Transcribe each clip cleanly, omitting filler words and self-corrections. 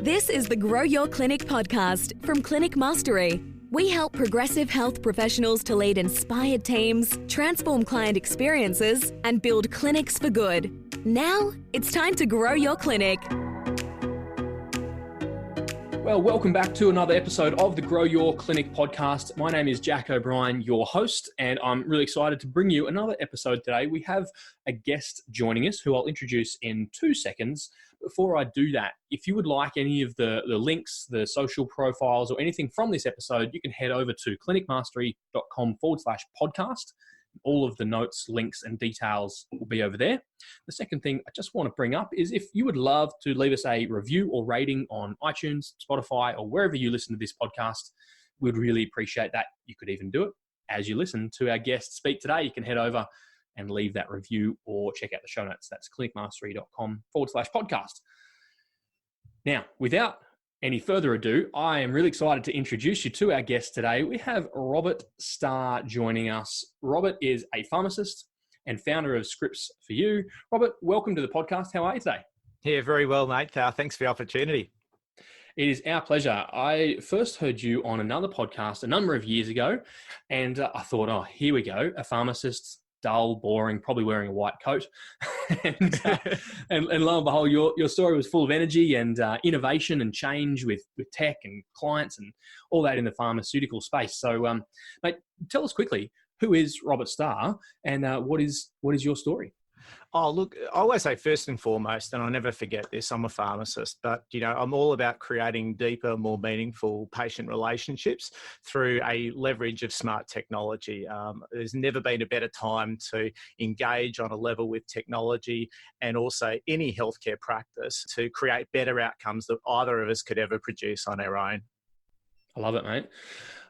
This is the Grow Your Clinic podcast from Clinic Mastery. We help progressive health professionals to lead inspired teams, transform client experiences, and build clinics for good. Now, it's time to grow your clinic. Well, welcome back to another episode of the Grow Your Clinic podcast. My name is Jack O'Brien, your host, and I'm really excited to bring you another episode today. We have a guest joining us who I'll introduce in 2 seconds. Before I do that, if you would like any of the links, the social profiles, or anything from this episode, you can head over to clinicmastery.com/podcast. All of the notes, links, and details will be over there. The second thing I just want to bring up is if you would love to leave us a review or rating on iTunes, Spotify, or wherever you listen to this podcast, we'd really appreciate that. You could even do it as you listen to our guest speak today. You can head over and leave that review or check out the show notes. That's clinicmastery.com/podcast. Now, without any further ado, I am really excited to introduce you to our guest today. We have Robert Sztar joining us. Robert is a pharmacist and founder of Scripts for You. Robert, welcome to the podcast. How are you today? Yeah, very well, mate. Thanks for the opportunity. It is our pleasure. I first heard you on another podcast a number of years ago, and I thought, oh, here we go, a pharmacist, dull, boring, probably wearing a white coat. and lo and behold, your story was full of energy and innovation and change with tech and clients and all that in the pharmaceutical space. So, mate, tell us quickly, who is Robert Sztar and what is your story? Oh, look, I always say first and foremost, and I never forget this, I'm a pharmacist, but, I'm all about creating deeper, more meaningful patient relationships through a leverage of smart technology. There's never been a better time to engage on a level with technology and also any healthcare practice to create better outcomes that either of us could ever produce on our own. I love it, mate.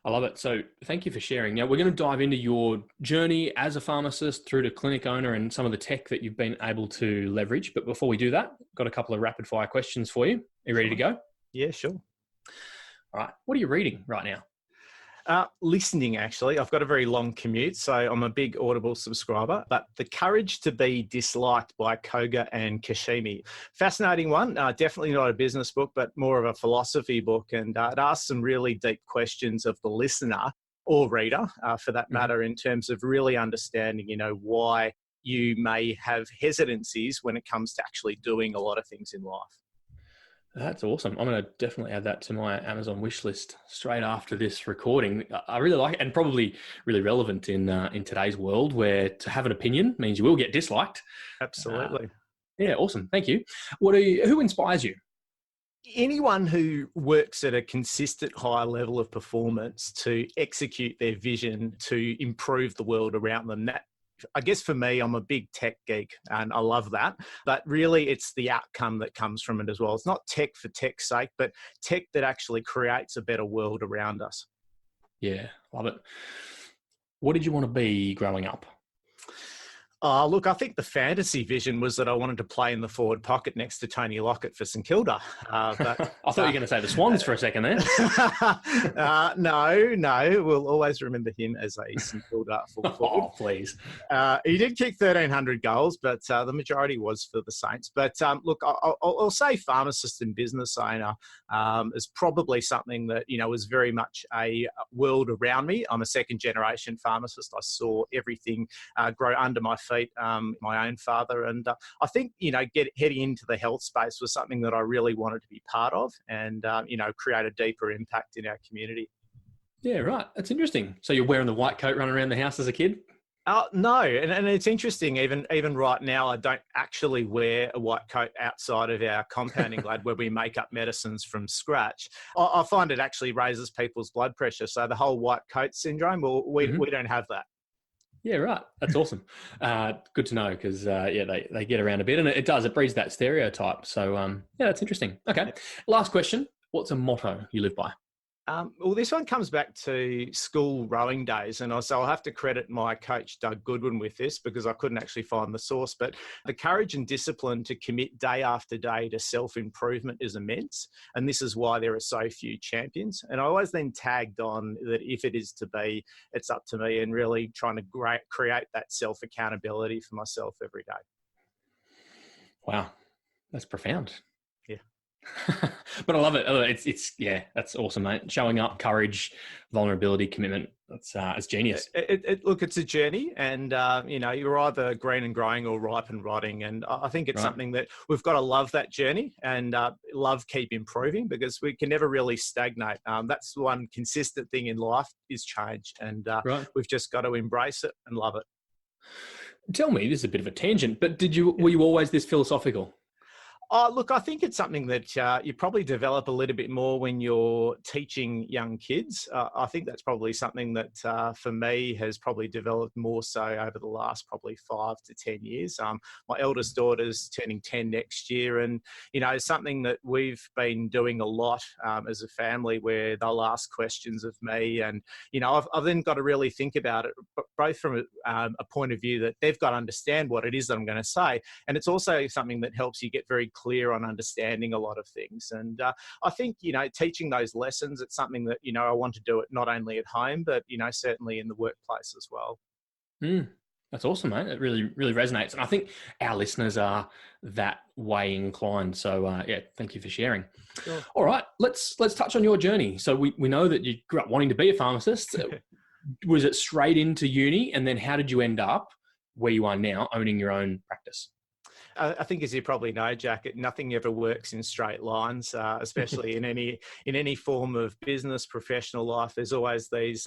I love it. So thank you for sharing. Now, we're going to dive into your journey as a pharmacist through to clinic owner and some of the tech that you've been able to leverage. But before we do that, I've got a couple of rapid fire questions for you. Are you ready to go? Yeah, sure. All right. What are you reading right now? Listening, actually. I've got a very long commute, so I'm a big Audible subscriber. But The Courage to Be Disliked by Koga and Kashimi. Fascinating one. Definitely not a business book, but more of a philosophy book. And it asks some really deep questions of the listener or reader, for that matter, in terms of really understanding, why you may have hesitancies when it comes to actually doing a lot of things in life. That's awesome. I'm going to definitely add that to my Amazon wish list straight after this recording. I really like it, and probably really relevant in today's world where to have an opinion means you will get disliked. Absolutely. Yeah, awesome. Thank you. Who inspires you? Anyone who works at a consistent high level of performance to execute their vision to improve the world around them. That, I guess for me, I'm a big tech geek and I love that, but really it's the outcome that comes from it as well. It's not tech for tech's sake, but tech that actually creates a better world around us. Yeah, love it. What did you want to be growing up? Look, I think the fantasy vision was that I wanted to play in the forward pocket next to Tony Lockett for St Kilda. But, I thought you were going to say the Swans for a second there. No. We'll always remember him as a St Kilda full forward. Oh, please. He did kick 1,300 goals, but the majority was for the Saints. But look, I'll say pharmacist and business owner is probably something that, was very much a world around me. I'm a second generation pharmacist. I saw everything grow under my feet. My own father. And I think, heading into the health space was something that I really wanted to be part of and, create a deeper impact in our community. Yeah, right. That's interesting. So you're wearing the white coat running around the house as a kid? No. And it's interesting, even right now, I don't actually wear a white coat outside of our compounding lab where we make up medicines from scratch. I find it actually raises people's blood pressure. So the whole white coat syndrome, we don't have that. Yeah, right. That's awesome. Good to know because, they get around a bit and it breeds that stereotype. So, that's interesting. Okay. Last question. What's a motto you live by? Well, this one comes back to school rowing days, and so I'll have to credit my coach, Doug Goodwin, with this because I couldn't actually find the source, but the courage and discipline to commit day after day to self-improvement is immense, and this is why there are so few champions. And I always then tagged on that if it is to be, it's up to me, and really trying to create that self-accountability for myself every day. Wow, that's profound. Yeah. But I love it. It's yeah, that's awesome, mate. Showing up, courage, vulnerability, commitment. It's genius. Look, it's a journey, and you're either green and growing or ripe and rotting. And I think it's something that we've got to love that journey and love keep improving, because we can never really stagnate. That's the one consistent thing in life is change, and we've just got to embrace it and love it. Tell me, this is a bit of a tangent, but were you always this philosophical? Oh, look, I think it's something that you probably develop a little bit more when you're teaching young kids. I think that's probably something that for me has probably developed more so over the last probably 5 to 10 years. My eldest daughter's turning 10 next year, and, something that we've been doing a lot as a family, where they'll ask questions of me, and, I've then got to really think about it, both from a point of view that they've got to understand what it is that I'm going to say. And it's also something that helps you get very clear on understanding a lot of things. And I think, teaching those lessons, it's something that, I want to do it not only at home, but, certainly in the workplace as well. That's awesome, mate. It really, really resonates. And I think our listeners are that way inclined. So thank you for sharing. Sure. All right, let's touch on your journey. So we know that you grew up wanting to be a pharmacist. Was it straight into uni? And then how did you end up where you are now, owning your own practice? I think, as you probably know, Jack, nothing ever works in straight lines, especially in any form of business, professional life. There's always these,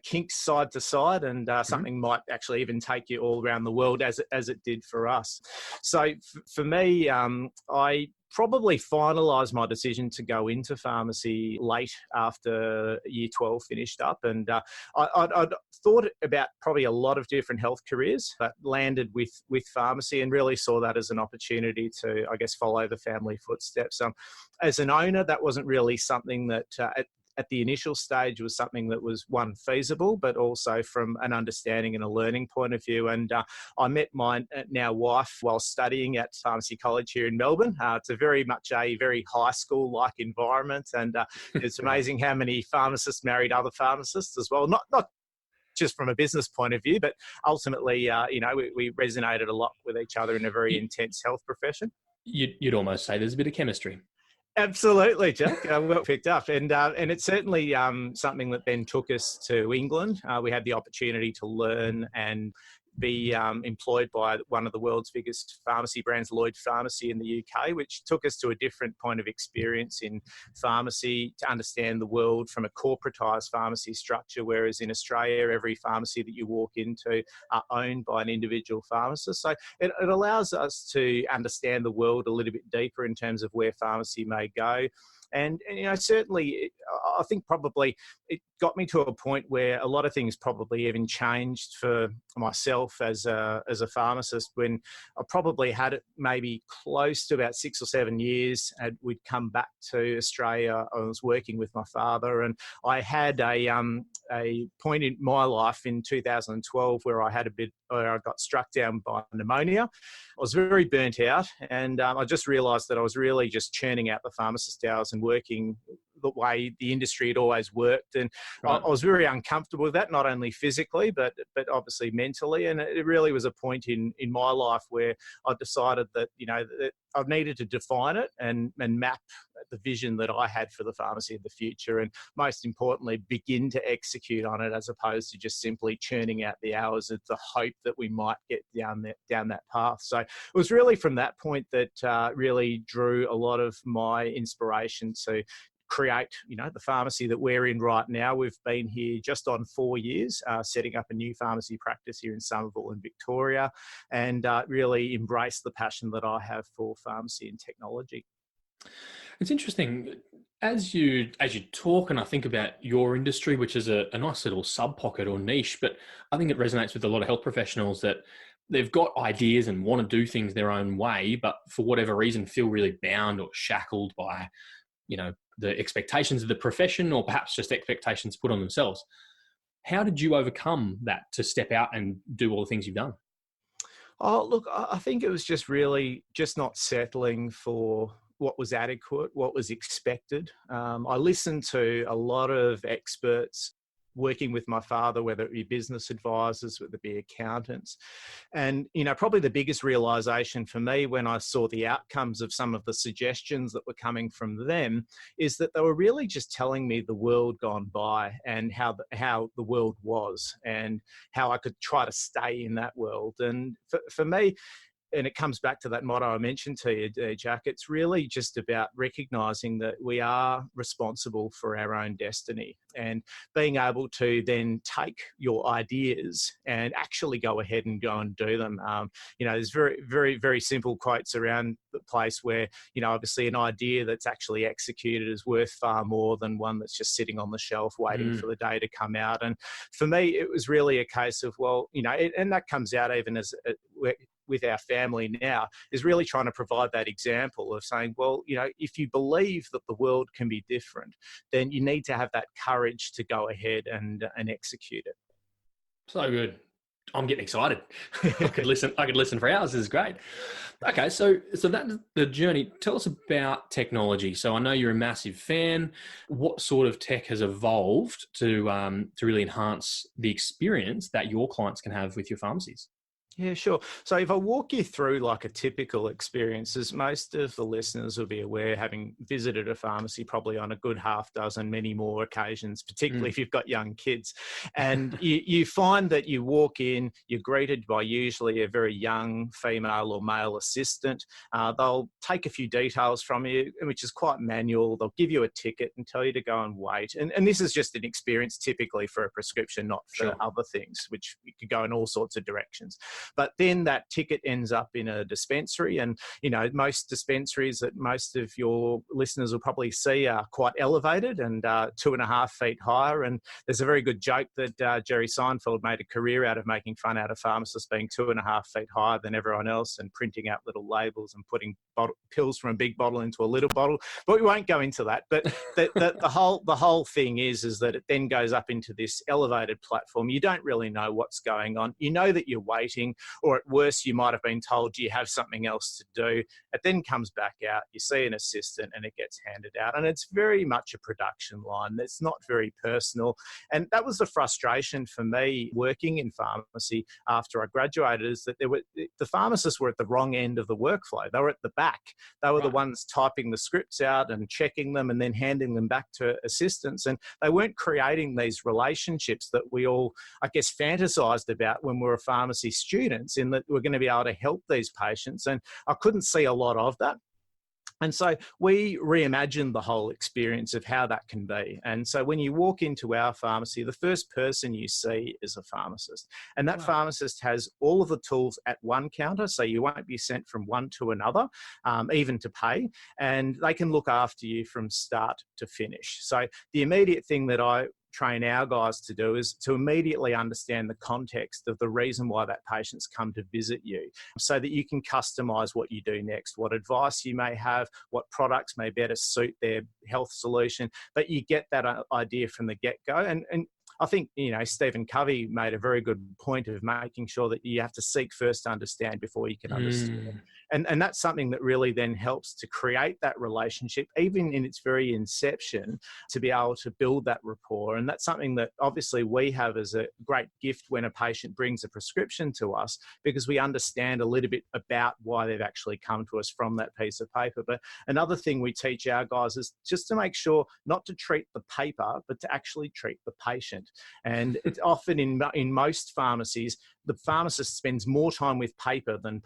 kinks side to side, and something might actually even take you all around the world, as it did for us. So for me, I probably finalised my decision to go into pharmacy late after year 12 finished up. And I'd thought about probably a lot of different health careers, but landed with pharmacy and really saw that as an opportunity to, I guess, follow the family footsteps. As an owner, that wasn't really something that at the initial stage was something that was, one, feasible, but also from an understanding and a learning point of view. And I met my now wife while studying at Pharmacy College here in Melbourne. It's a very high school-like environment, and it's amazing how many pharmacists married other pharmacists as well. Not just from a business point of view, but ultimately, we resonated a lot with each other in a very intense health profession. You'd almost say there's a bit of chemistry. Absolutely, Jack. Well picked up. And it's certainly something that then took us to England. We had the opportunity to learn and be employed by one of the world's biggest pharmacy brands, Lloyd Pharmacy in the UK, which took us to a different point of experience in pharmacy to understand the world from a corporatised pharmacy structure, whereas in Australia, every pharmacy that you walk into are owned by an individual pharmacist. So it allows us to understand the world a little bit deeper in terms of where pharmacy may go. And certainly, I think probably it got me to a point where a lot of things probably even changed for myself as a pharmacist, when I probably had it maybe close to about 6 or 7 years, and we'd come back to Australia. I was working with my father, and I had a point in my life in 2012 where I got struck down by pneumonia. I was very burnt out, and I just realised that I was really just churning out the pharmacist hours and working the way the industry had always worked. And I was very uncomfortable with that, not only physically, but obviously mentally. And it really was a point in my life where I decided that, that I needed to define it and map the vision that I had for the pharmacy of the future, and most importantly, begin to execute on it, as opposed to just simply churning out the hours of the hope that we might get down that path. So it was really from that point that really drew a lot of my inspiration to create, the pharmacy that we're in right now. We've been here just on 4 years, setting up a new pharmacy practice here in Somerville in Victoria, and really embrace the passion that I have for pharmacy and technology. It's interesting as you talk, and I think about your industry, which is a nice little sub pocket or niche, but I think it resonates with a lot of health professionals that they've got ideas and want to do things their own way, but for whatever reason feel really bound or shackled by, the expectations of the profession, or perhaps just expectations put on themselves. How did you overcome that to step out and do all the things you've done? Oh, look, I think it was just really just not settling for what was adequate, what was expected. I listened to a lot of experts working with my father, whether it be business advisors, whether it be accountants. And, probably the biggest realization for me when I saw the outcomes of some of the suggestions that were coming from them is that they were really just telling me the world gone by and how the world was and how I could try to stay in that world. And for me, and it comes back to that motto I mentioned to you, Jack, it's really just about recognizing that we are responsible for our own destiny and being able to then take your ideas and actually go ahead and go and do them. There's very, very, very simple quotes around the place where, obviously an idea that's actually executed is worth far more than one that's just sitting on the shelf waiting for the day to come out. And for me, it was really a case of, and that comes out even as with our family now, is really trying to provide that example of saying, well, if you believe that the world can be different, then you need to have that courage to go ahead and execute it. So good. I'm getting excited. I could listen for hours. This is great. Okay, so that's the journey. Tell us about technology. So I know you're a massive fan. What sort of tech has evolved to really enhance the experience that your clients can have with your pharmacies? Yeah, sure. So if I walk you through like a typical experience, as most of the listeners will be aware, having visited a pharmacy probably on a good half dozen, many more occasions, particularly if you've got young kids, and you find that you walk in, you're greeted by usually a very young female or male assistant. They'll take a few details from you, which is quite manual. They'll give you a ticket and tell you to go and wait. And this is just an experience typically for a prescription, not for other things, which could go in all sorts of directions. But then that ticket ends up in a dispensary, and most dispensaries that most of your listeners will probably see are quite elevated and 2.5 feet higher. And there's a very good joke that Jerry Seinfeld made a career out of making fun out of pharmacists being 2.5 feet higher than everyone else and printing out little labels and putting pills from a big bottle into a little bottle. But we won't go into that. But the whole thing is that it then goes up into this elevated platform. You don't really know what's going on. You know that you're waiting, or at worst, you might have been told you have something else to do. It then comes back out, you see an assistant, and it gets handed out. And it's very much a production line. It's not very personal. And that was the frustration for me working in pharmacy after I graduated, is that the pharmacists were at the wrong end of the workflow. They were at the back. They were the ones typing the scripts out and checking them and then handing them back to assistants. And they weren't creating these relationships that we all, I guess, fantasized about when we were pharmacy students, in that we're going to be able to help these patients. And I couldn't see a lot of that. And so we reimagined the whole experience of how that can be. And so when you walk into our pharmacy, the first person you see is a pharmacist. And that pharmacist has all of the tools at one counter, so you won't be sent from one to another, even to pay. And they can look after you from start to finish. So the immediate thing that I train our guys to do is to immediately understand the context of the reason why that patient's come to visit you, so that you can customize what you do next, what advice you may have, what products may better suit their health solution. But you get that idea from the get-go. And I think, Stephen Covey made a very good point of making sure that you have to seek first to understand before you can understand. And that's something that really then helps to create that relationship, even in its very inception, to be able to build that rapport. And that's something that obviously we have as a great gift when a patient brings a prescription to us, because we understand a little bit about why they've actually come to us from that piece of paper. But another thing we teach our guys is just to make sure not to treat the paper, but to actually treat the patient. And it's often in most pharmacies, the pharmacist spends more time with paper than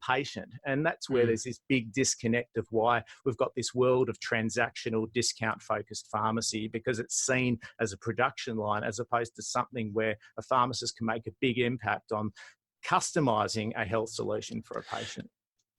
patient. And that's where there's this big disconnect of why we've got this world of transactional, discount-focused pharmacy, because it's seen as a production line as opposed to something where a pharmacist can make a big impact on customizing a health solution for a patient.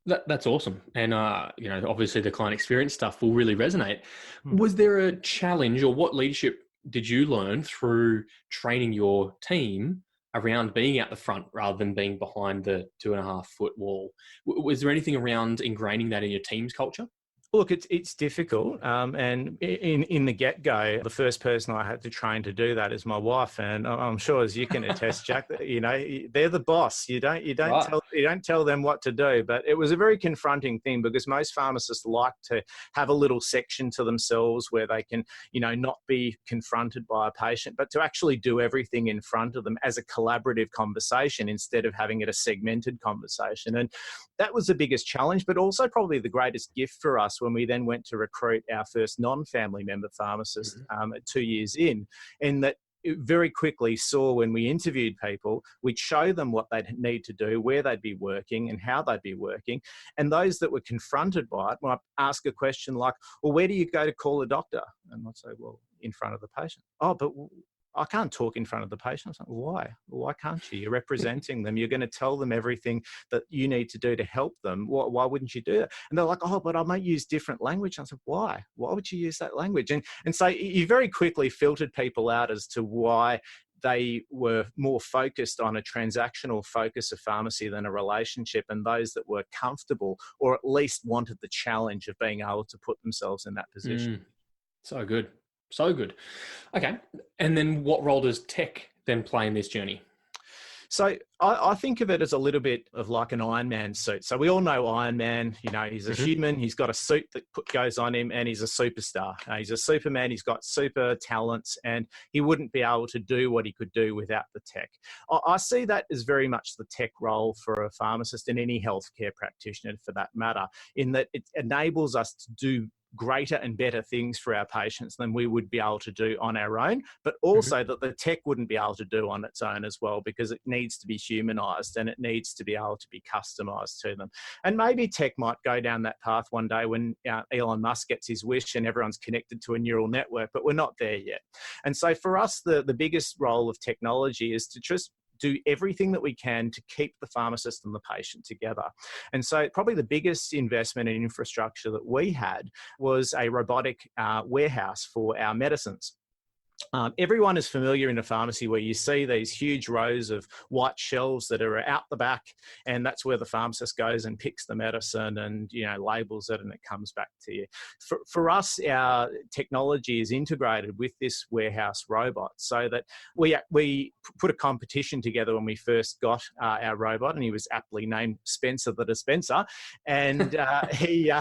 That's awesome. And, obviously the client experience stuff will really resonate. Was there a challenge, or what leadership did you learn through training your team around being out the front rather than being behind the 2.5 foot wall? Was there anything around ingraining that in your team's culture? Look, it's difficult, and in the get-go, the first person I had to train to do that is my wife, and I'm sure, as you can attest, Jack, that, they're the boss. You don't tell them what to do. But it was a very confronting thing, because most pharmacists like to have a little section to themselves where they can, not be confronted by a patient, but to actually do everything in front of them as a collaborative conversation instead of having it a segmented conversation. And that was the biggest challenge, but also probably the greatest gift for us when we then went to recruit our first non-family member pharmacist at 2 years in that it very quickly saw, when we interviewed people, we'd show them what they'd need to do, where they'd be working and how they'd be working. And those that were confronted by it might ask a question like, well, where do you go to call a doctor? And I'd say, well, in front of the patient. Oh, but I can't talk in front of the patient. I was like, why? Why can't you? You're representing them. You're going to tell them everything that you need to do to help them. Why wouldn't you do that? And they're like, oh, but I might use different language. I said, why? Why would you use that language? And so you very quickly filtered people out as to why they were more focused on a transactional focus of pharmacy than a relationship, and those that were comfortable or at least wanted the challenge of being able to put themselves in that position. So good. So good. Okay. And then what role does tech then play in this journey? So I think of it as a little bit of like an Iron Man suit. So we all know Iron Man, he's a human, he's got a suit that goes on him, and he's a superstar. He's a Superman, he's got super talents, and he wouldn't be able to do what he could do without the tech. I see that as very much the tech role for a pharmacist and any healthcare practitioner for that matter, in that it enables us to do greater and better things for our patients than we would be able to do on our own, but also that the tech wouldn't be able to do on its own as well, because it needs to be humanized and it needs to be able to be customized to them. And maybe tech might go down that path one day when Elon Musk gets his wish and everyone's connected to a neural network, but we're not there yet. And so for us, the biggest role of technology is to just do everything that we can to keep the pharmacist and the patient together. And so probably the biggest investment in infrastructure that we had was a robotic warehouse for our medicines. Everyone is familiar in a pharmacy where you see these huge rows of white shelves that are out the back, and that's where the pharmacist goes and picks the medicine and labels it, and it comes back to you. For us, our technology is integrated with this warehouse robot, so that we put a competition together when we first got our robot, and he was aptly named Spencer the Dispenser, and he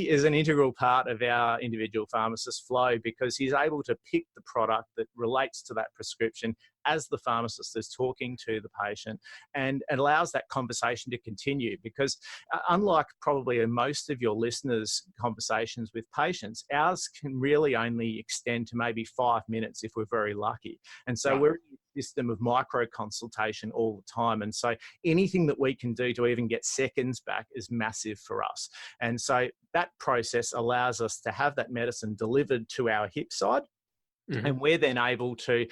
is an integral part of our individual pharmacist flow, because he's able to pick the product that relates to that prescription as the pharmacist is talking to the patient, and allows that conversation to continue. Because unlike probably most of your listeners' conversations with patients, ours can really only extend to maybe 5 minutes if we're very lucky. And so we're in a system of micro consultation all the time. And so anything that we can do to even get seconds back is massive for us. And so that process allows us to have that medicine delivered to our hip side. And we're then able to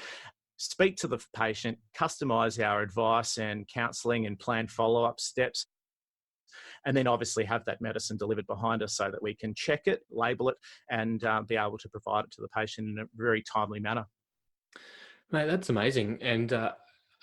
speak to the patient, customize our advice and counseling and plan follow-up steps, and then obviously have that medicine delivered behind us so that we can check it, label it, and be able to provide it to the patient in a very timely manner. Mate, that's amazing. And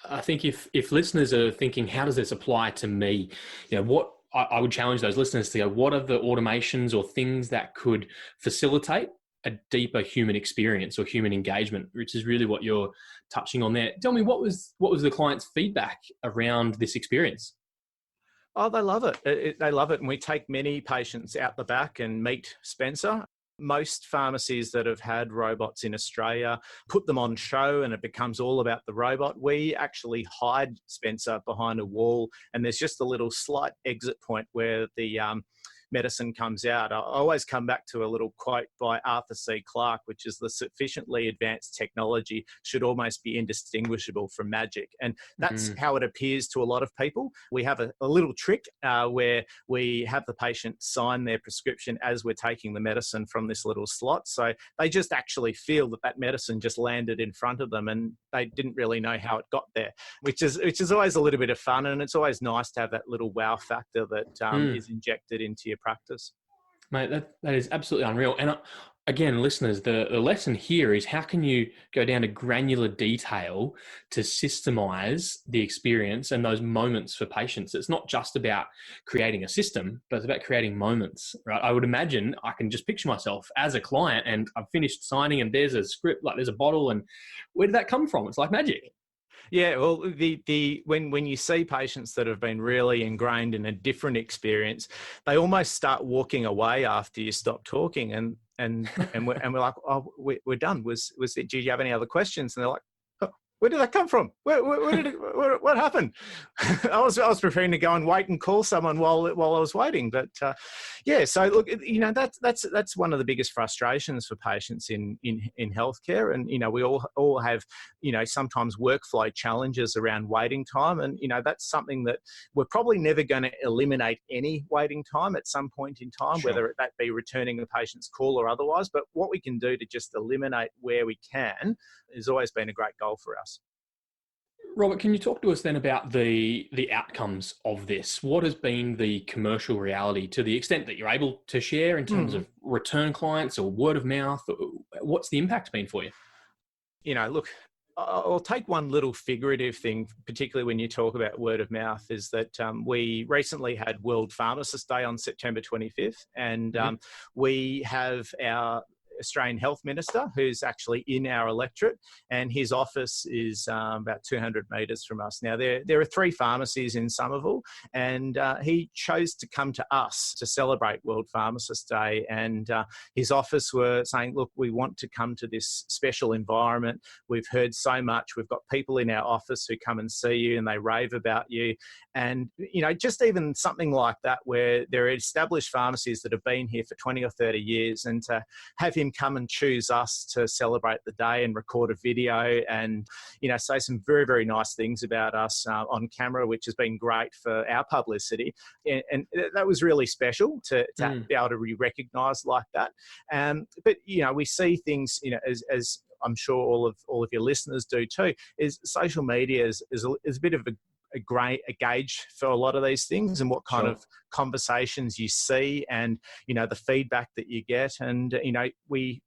I think if listeners are thinking, how does this apply to me? What I would challenge those listeners to go, what are the automations or things that could facilitate a deeper human experience or human engagement, which is really what you're touching on there. Tell me, what was the client's feedback around this experience? Oh, they love it. They love it. And we take many patients out the back and meet Spencer. Most pharmacies that have had robots in Australia put them on show and it becomes all about the robot. We actually hide Spencer behind a wall, and there's just a little slight exit point where the medicine comes out. I always come back to a little quote by Arthur C. Clarke, which is, the sufficiently advanced technology should almost be indistinguishable from magic. And that's how it appears to a lot of people. We have a little trick where we have the patient sign their prescription as we're taking the medicine from this little slot. So they just actually feel that medicine just landed in front of them, and they didn't really know how it got there, which is always a little bit of fun. And it's always nice to have that little wow factor that is injected into your practice. Mate, that is absolutely unreal. And again, listeners, the lesson here is how can you go down to granular detail to systemize the experience and those moments for patients? It's not just about creating a system, but it's about creating moments, right? I would imagine I can just picture myself as a client and I've finished signing and there's a script, like there's a bottle, and where did that come from? It's like magic. Yeah, well, when you see patients that have been really ingrained in a different experience, they almost start walking away after you stop talking, and we're like, oh, we're done. Do you have any other questions? And they're like, oh, where did that come from? What happened? I was preparing to go and wait and call someone while I was waiting, but yeah. So look, that's one of the biggest frustrations for patients in healthcare, and we all have sometimes workflow challenges around waiting time, and that's something that we're probably never going to eliminate any waiting time at some point in time, Sure. whether that be returning a patient's call or otherwise. But what we can do to just eliminate where we can has always been a great goal for us. Robert, can you talk to us then about the outcomes of this? What has been the commercial reality to the extent that you're able to share in terms of return clients or word of mouth? What's the impact been for you? Look, I'll take one little figurative thing, particularly when you talk about word of mouth, is that we recently had World Pharmacist Day on September 25th, and we have our Australian Health Minister, who's actually in our electorate, and his office is about 200 metres from us. Now, there are 3 pharmacies in Somerville, and he chose to come to us to celebrate World Pharmacist Day, and his office were saying, look, we want to come to this special environment. We've heard so much. We've got people in our office who come and see you and they rave about you. And, just even something like that, where there are established pharmacies that have been here for 20 or 30 years, and to have him come and choose us to celebrate the day and record a video and, say some very, very nice things about us on camera, which has been great for our publicity. And that was really special to be able to be recognised like that. But, we see things, as I'm sure all of your listeners do too, is social media is a bit of a gauge for a lot of these things, and what kind of conversations you see, and the feedback that you get. And we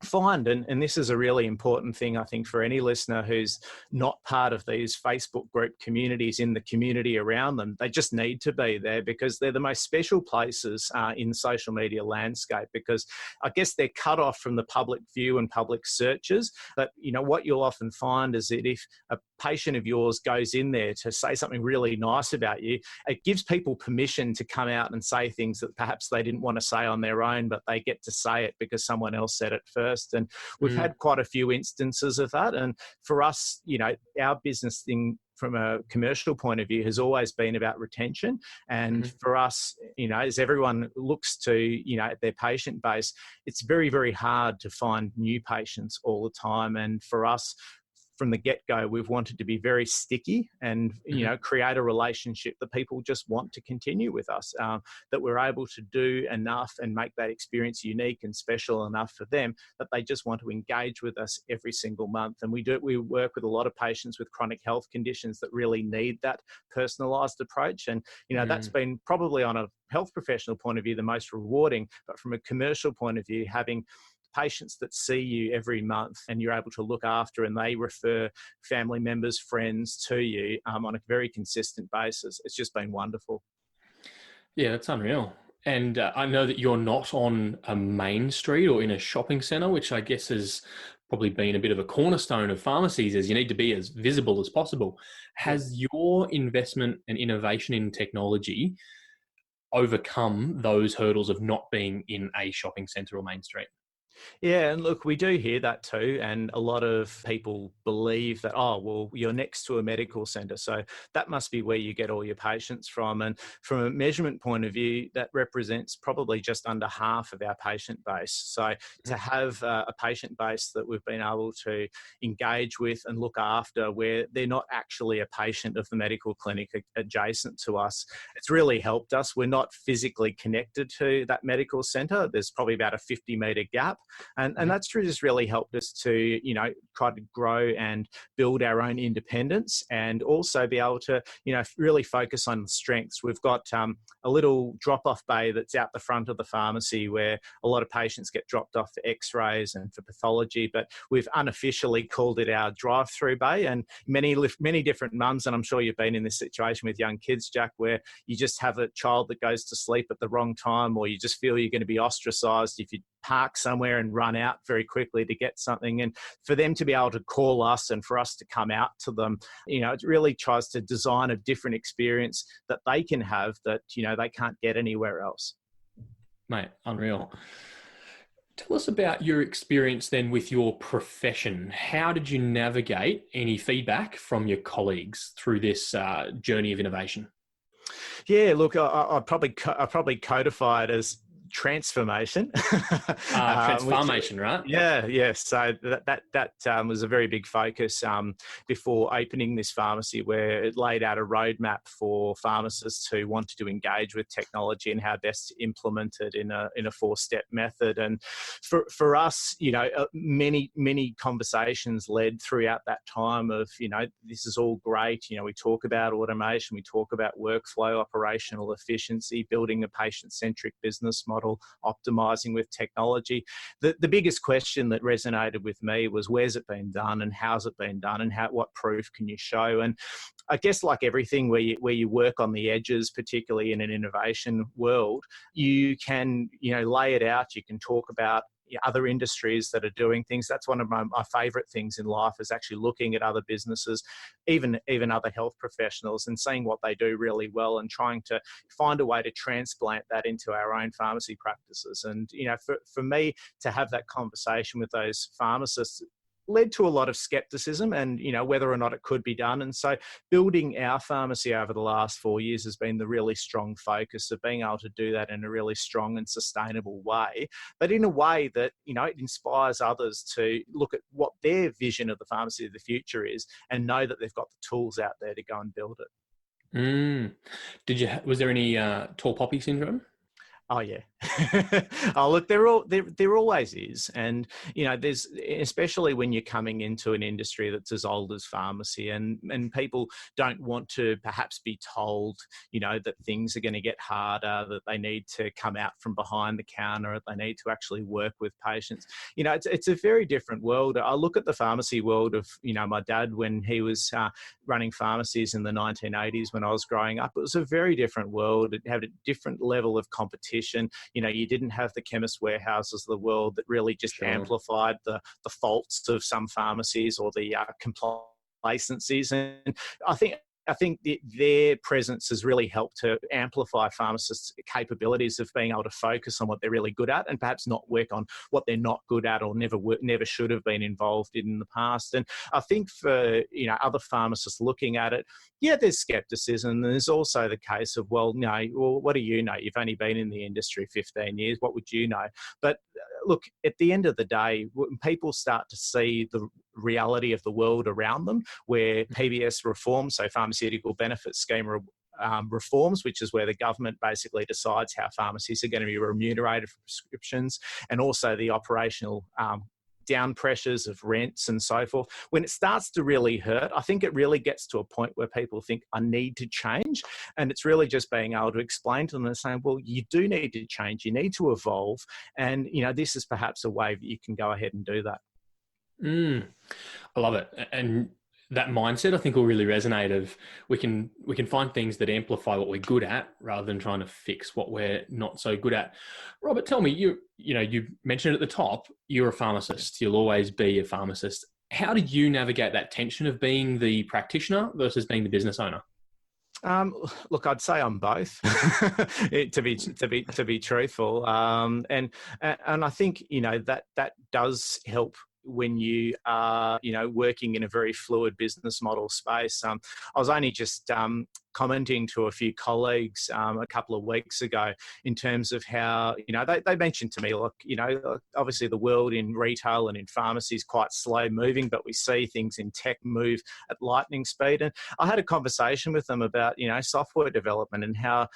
find, and this is a really important thing, I think, for any listener who's not part of these Facebook group communities in the community around them. They just need to be there, because they're the most special places in the social media landscape, because I guess they're cut off from the public view and public searches. But what you'll often find is that if a patient of yours goes in there to say something really nice about you, it gives people permission to come out and say things that perhaps they didn't want to say on their own, but they get to say it because someone else said it first. And we've had quite a few instances of that. And for us, our business thing from a commercial point of view has always been about retention. And for us, as everyone looks to, their patient base, it's very, very hard to find new patients all the time. And for us, from the get-go, we've wanted to be very sticky and, create a relationship that people just want to continue with us, that we're able to do enough and make that experience unique and special enough for them that they just want to engage with us every single month. And we work with a lot of patients with chronic health conditions that really need that personalised approach. And, that's been probably, on a health professional point of view, the most rewarding. But from a commercial point of view, having patients that see you every month and you're able to look after, and they refer family members, friends to you on a very consistent basis, it's just been wonderful. Yeah, that's unreal. And I know that you're not on a main street or in a shopping centre, which I guess has probably been a bit of a cornerstone of pharmacies, as you need to be as visible as possible. Has your investment and innovation in technology overcome those hurdles of not being in a shopping centre or main street? Yeah, and look, we do hear that too. And a lot of people believe that, oh, well, you're next to a medical centre, so that must be where you get all your patients from. And from a measurement point of view, that represents probably just under half of our patient base. So to have a patient base that we've been able to engage with and look after, where they're not actually a patient of the medical clinic adjacent to us, it's really helped us. We're not physically connected to that medical centre. There's probably about a 50-metre gap. And that's just really helped us to, try to grow and build our own independence, and also be able to, really focus on strengths. We've got a little drop-off bay that's out the front of the pharmacy where a lot of patients get dropped off for x-rays and for pathology, but we've unofficially called it our drive-through bay. And many different mums, and I'm sure you've been in this situation with young kids, Jack, where you just have a child that goes to sleep at the wrong time, or you just feel you're going to be ostracised if you park somewhere and run out very quickly to get something. And for them to be able to call us and for us to come out to them, it really tries to design a different experience that they can have that, they can't get anywhere else. Mate, unreal. Tell us about your experience then with your profession. How did you navigate any feedback from your colleagues through this journey of innovation? Yeah, look, I probably codify it as transformation. Transformation, right? Yeah. So that was a very big focus before opening this pharmacy, where it laid out a roadmap for pharmacists who wanted to engage with technology and how best to implement it in a 4-step method. And for us, many conversations led throughout that time of, this is all great. We talk about automation, we talk about workflow, operational efficiency, building a patient-centric business model, optimizing with technology. The biggest question that resonated with me was, where's it been done and how's it been done, and what proof can you show? And I guess, like everything where you work on the edges, particularly in an innovation world, you can lay it out. You can talk about other industries that are doing things. That's one of my favorite things in life, is actually looking at other businesses, even other health professionals, and seeing what they do really well and trying to find a way to transplant that into our own pharmacy practices. And, for me to have that conversation with those pharmacists led to a lot of skepticism and, whether or not it could be done. And so building our pharmacy over the last 4 years has been the really strong focus of being able to do that in a really strong and sustainable way, but in a way that, it inspires others to look at what their vision of the pharmacy of the future is and know that they've got the tools out there to go and build it. Was there any tall poppy syndrome? Oh yeah. Oh look, there always is, and there's, especially when you're coming into an industry that's as old as pharmacy, and people don't want to perhaps be told, that things are going to get harder, that they need to come out from behind the counter, that they need to actually work with patients. It's a very different world. I look at the pharmacy world of my dad when he was running pharmacies in the 1980s when I was growing up. It was a very different world. It had a different level of competition. You didn't have the chemist warehouses of the world that really just amplified the faults of some pharmacies or the complacencies. And I think their presence has really helped to amplify pharmacists' capabilities of being able to focus on what they're really good at and perhaps not work on what they're not good at or never should have been involved in the past. And I think for other pharmacists looking at it, there's skepticism. There's also the case of, well, what do you know? You've only been in the industry 15 years. What would you know? But look, at the end of the day, when people start to see the reality of the world around them, where PBS reform, so pharmaceutical benefit scheme reforms, which is where the government basically decides how pharmacies are going to be remunerated for prescriptions, and also the operational down pressures of rents and so forth. When it starts to really hurt, I think it really gets to a point where people think, I need to change. And it's really just being able to explain to them and saying, well, you do need to change, you need to evolve. And, this is perhaps a way that you can go ahead and do that. I love it. And that mindset, I think, will really resonate of we can find things that amplify what we're good at rather than trying to fix what we're not so good at. Robert, tell me, you mentioned at the top, you're a pharmacist. You'll always be a pharmacist. How do you navigate that tension of being the practitioner versus being the business owner? Look, I'd say I'm both, to be truthful. And I think, that does help when you are, working in a very fluid business model space. I was only just commenting to a few colleagues a couple of weeks ago in terms of how, they mentioned to me, look, obviously the world in retail and in pharmacy is quite slow moving, but we see things in tech move at lightning speed. And I had a conversation with them about, software development and how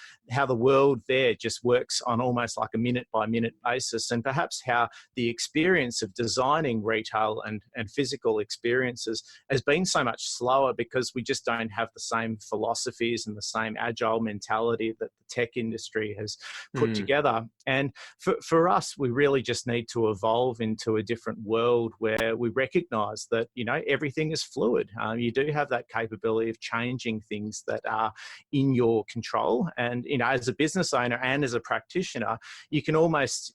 the world there just works on almost like a minute by minute basis, and perhaps how the experience of designing retail and physical experiences has been so much slower because we just don't have the same philosophies and the same agile mentality that the tech industry has put together. And for us, we really just need to evolve into a different world where we recognize that, everything is fluid. You do have that capability of changing things that are in your control. And, as a business owner and as a practitioner, you can almost,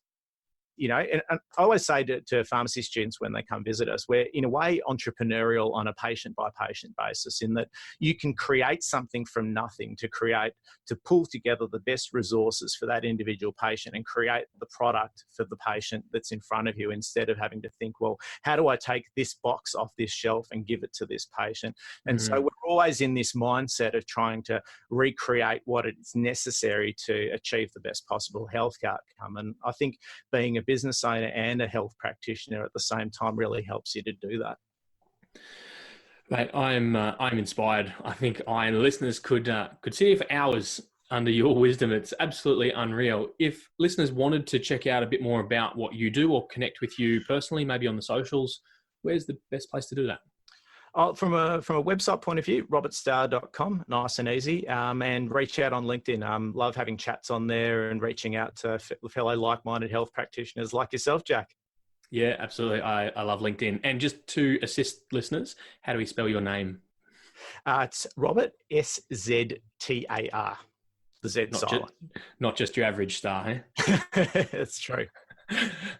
and I always say to pharmacy students when they come visit us, we're in a way entrepreneurial on a patient by patient basis, in that you can create something from nothing to pull together the best resources for that individual patient and create the product for the patient that's in front of you, instead of having to think, well, how do I take this box off this shelf and give it to this patient? And so we're always in this mindset of trying to recreate what is necessary to achieve the best possible health outcome. And I think being a business owner and a health practitioner at the same time really helps you to do that. Mate, I'm inspired. I think I and the listeners could sit here for hours under your wisdom. It's absolutely unreal. If listeners wanted to check out a bit more about what you do or connect with you personally, maybe on the socials, where's the best place to do that? From a website point of view, robertstar.com, nice and easy, and reach out on LinkedIn. Love having chats on there and reaching out to fellow like-minded health practitioners like yourself, Jack. Yeah, absolutely. I love LinkedIn. And just to assist listeners, how do we spell your name? It's Robert, S-Z-T-A-R. The Z silent. Not just your average star, eh? That's true.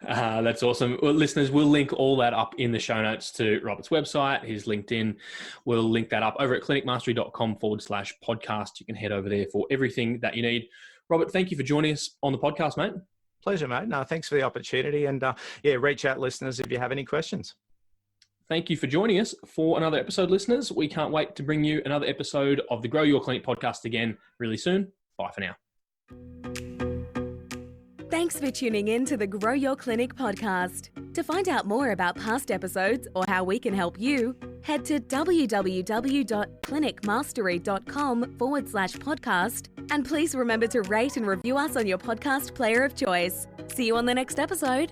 That's awesome. Well, listeners, we'll link all that up in the show notes to Robert's website, his LinkedIn. We'll link that up over at clinicmastery.com/podcast. You can head over there for everything that you need. Robert, thank you for joining us on the podcast, mate. Pleasure, mate. No, thanks for the opportunity. And reach out, listeners, if you have any questions. Thank you for joining us for another episode, listeners. We can't wait to bring you another episode of the Grow Your Clinic podcast again really soon. Bye for now. Thanks for tuning in to the Grow Your Clinic podcast. To find out more about past episodes or how we can help you, head to www.clinicmastery.com/podcast, and please remember to rate and review us on your podcast player of choice. See you on the next episode.